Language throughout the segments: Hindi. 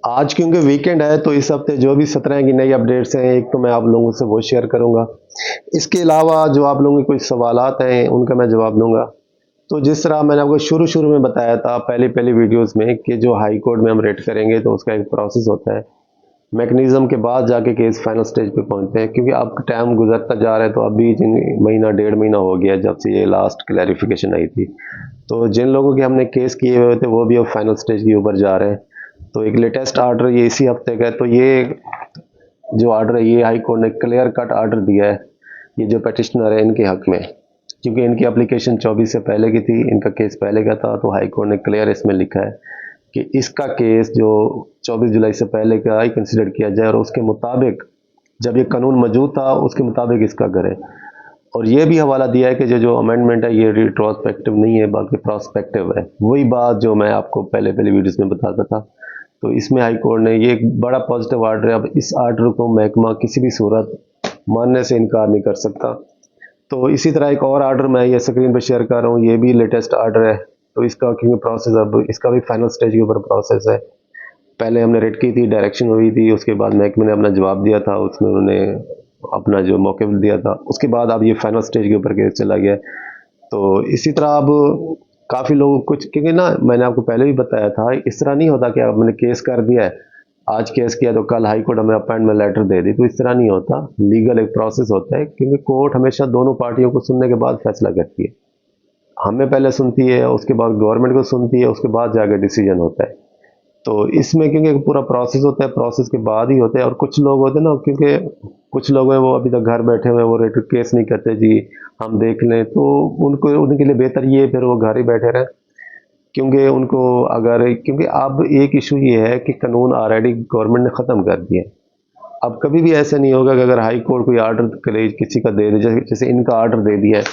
आज क्योंकि वीकेंड है तो इस हफ्ते जो भी 17 की नई अपडेट्स हैं एक तो मैं आप लोगों से वो शेयर करूंगा। इसके अलावा जो आप लोगों के कुछ सवालात हैं उनका मैं जवाब दूंगा। तो जिस तरह मैंने आपको शुरू शुरू में बताया था पहली पहली वीडियोस में कि जो हाई कोर्ट में हम रेट करेंगे तो उसका एक प्रोसेस होता है, मैकेनिज्म के बाद जाके केस फाइनल स्टेज पे पहुंचते हैं। क्योंकि अब टाइम गुजरता जा रहा है तो अभी महीना 1.5 महीना हो गया जब से ये लास्ट क्लैरिफिकेशन आई थी। तो जिन लोगों के हमने केस किए हुए थे वो भी अब फाइनल स्टेज के ऊपर जा रहे हैं। तो एक लेटेस्ट ऑर्डर ये इसी हफ्ते का है। तो ये जो ऑर्डर है ये हाई कोर्ट ने क्लियर कट ऑर्डर दिया है ये जो पटिशनर है इनके हक में, क्योंकि इनकी एप्लीकेशन 24 से पहले की थी, इनका केस पहले का था। तो हाई कोर्ट ने क्लियर इसमें लिखा है कि इसका केस जो 24 जुलाई से पहले का ही कंसिडर किया जाए और उसके मुताबिक जब ये कानून मौजूद था उसके मुताबिक इसका करें। और ये भी हवाला दिया है कि जो अमेंडमेंट है ये रिट्रोस्पेक्टिव नहीं है बल्कि प्रोस्पेक्टिव है। वही बात जो मैं आपको पहले पहले वीडियोस में बताता था। तो इसमें हाई कोर्ट ने ये एक बड़ा पॉजिटिव ऑर्डर है। अब इस ऑर्डर को महकमा किसी भी सूरत मानने से इनकार नहीं कर सकता। तो इसी तरह एक और ऑर्डर मैं ये स्क्रीन पर शेयर कर रहा हूँ, ये भी लेटेस्ट ऑर्डर है। तो इसका क्योंकि प्रोसेस अब इसका भी फाइनल स्टेज के ऊपर प्रोसेस है। पहले हमने रेड की थी, डायरेक्शन हुई थी, उसके बाद महकमे ने अपना जवाब दिया था, उसमें उन्होंने अपना जो मौके दिया था, उसके बाद अब ये फाइनल स्टेज के ऊपर केस चला गया। तो इसी तरह अब काफ़ी लोग कुछ, क्योंकि ना मैंने आपको पहले भी बताया था इस तरह नहीं होता कि अब मैंने केस कर दिया है, आज केस किया तो कल हाई कोर्ट हमें अपॉइंटमेंट लेटर दे दी। तो इस तरह नहीं होता, लीगल एक प्रोसेस होता है। क्योंकि कोर्ट हमेशा दोनों पार्टियों को सुनने के बाद फैसला करती है। हमें पहले सुनती है, उसके बाद गवर्नमेंट को सुनती है, उसके बाद जाकर डिसीजन होता है। तो इसमें क्योंकि पूरा प्रोसेस होता है, प्रोसेस के बाद ही होते हैं। और कुछ लोग होते हैं ना, क्योंकि कुछ लोग हैं वो अभी तक घर बैठे हुए हैं, वो रेट केस नहीं करते जी हम देख लें। तो उनको उनके लिए बेहतर ये फिर वो घर ही बैठे रहें। क्योंकि उनको अगर क्योंकि अब एक इशू ये है कि कानून ऑलरेडी गवर्नमेंट ने ख़त्म कर दिया है। अब कभी भी ऐसा नहीं होगा कि अगर हाई कोर्ट कोई ऑर्डर करे किसी का दे दे, जैसे इनका ऑर्डर दे दिया है,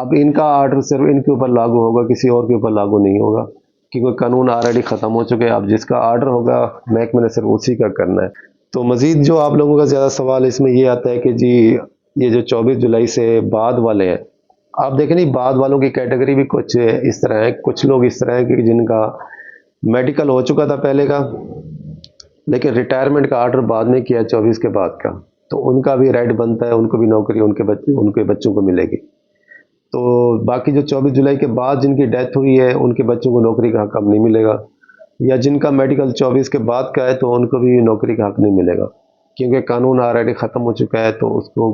अब इनका ऑर्डर सिर्फ इनके ऊपर लागू होगा, किसी और के ऊपर लागू नहीं होगा। क्योंकि कानून ऑलरेडी ख़त्म हो चुके हैं। अब जिसका ऑर्डर होगा महकमे ने सिर्फ उसी का करना है। तो मज़ीद जो आप लोगों का ज़्यादा सवाल इसमें ये आता है कि जी ये जो 24 जुलाई से बाद वाले हैं, आप देखें नहीं बाद वालों की कैटेगरी भी कुछ इस तरह है। कुछ लोग इस तरह है कि जिनका मेडिकल हो चुका था पहले का, लेकिन रिटायरमेंट का ऑर्डर बाद में किया 24 के बाद का, तो उनका भी राइट बनता है, उनको भी नौकरी उनके बच्चों को मिलेगी। तो बाकी जो 24 जुलाई के बाद जिनकी डेथ हुई है उनके बच्चों को नौकरी का हक अब नहीं मिलेगा, या जिनका मेडिकल 24 के बाद का है तो उनको भी नौकरी का हक नहीं मिलेगा। क्योंकि कानून ऑलरेडी ख़त्म हो चुका है। तो उसको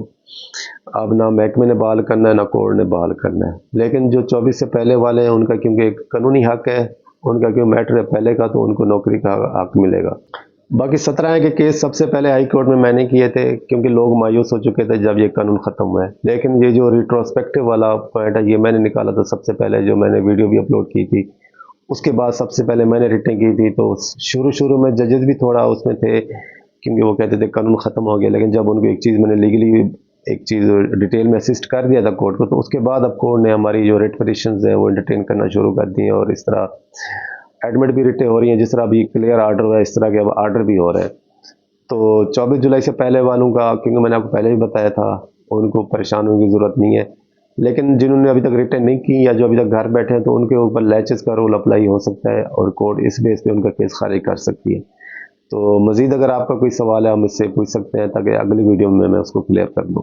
अब ना महकमे ने बहाल करना है ना कोर्ट ने बहाल करना है। लेकिन जो 24 से पहले वाले हैं उनका क्योंकि एक कानूनी हक है, उनका क्यों मैटर है पहले का, तो उनको नौकरी का हक मिलेगा। बाकी 17 के केस सबसे पहले हाई कोर्ट में मैंने किए थे, क्योंकि लोग मायूस हो चुके थे जब ये कानून ख़त्म हुआ है। लेकिन ये जो रिट्रोस्पेक्टिव वाला पॉइंट है ये मैंने निकाला था सबसे पहले, जो मैंने वीडियो भी अपलोड की थी उसके बाद सबसे पहले मैंने रिटें की थी। तो शुरू शुरू में जजेस भी थोड़ा उसमें थे, क्योंकि वो कहते थे कानून ख़त्म हो गया। लेकिन जब उनको एक चीज़ मैंने लीगली एक चीज़ डिटेल में असिस्ट कर दिया था कोर्ट को, तो उसके बाद अब कोर्ट ने हमारी जो रिट पिटीशंस है वो एंटरटेन करना शुरू कर दी हैं। और इस तरह एडमिट भी रिटें हो रही हैं, जिस तरह अभी क्लियर ऑर्डर हुआ है इस तरह के अब ऑर्डर भी हो रहे हैं। तो 24 जुलाई से पहले वालों का, क्योंकि मैंने आपको पहले भी बताया था, उनको परेशान होने की ज़रूरत नहीं है। लेकिन जिन्होंने अभी तक रिटर्न नहीं की या जो अभी तक घर बैठे हैं तो उनके ऊपर लैचेस का रूल अप्लाई हो सकता है और कोर्ट इस बेस पे उनका केस खारिज कर सकती है। तो मज़ीद अगर आपका कोई सवाल है आप मुझसे पूछ सकते हैं ताकि अगली वीडियो में मैं उसको क्लियर कर दूँ।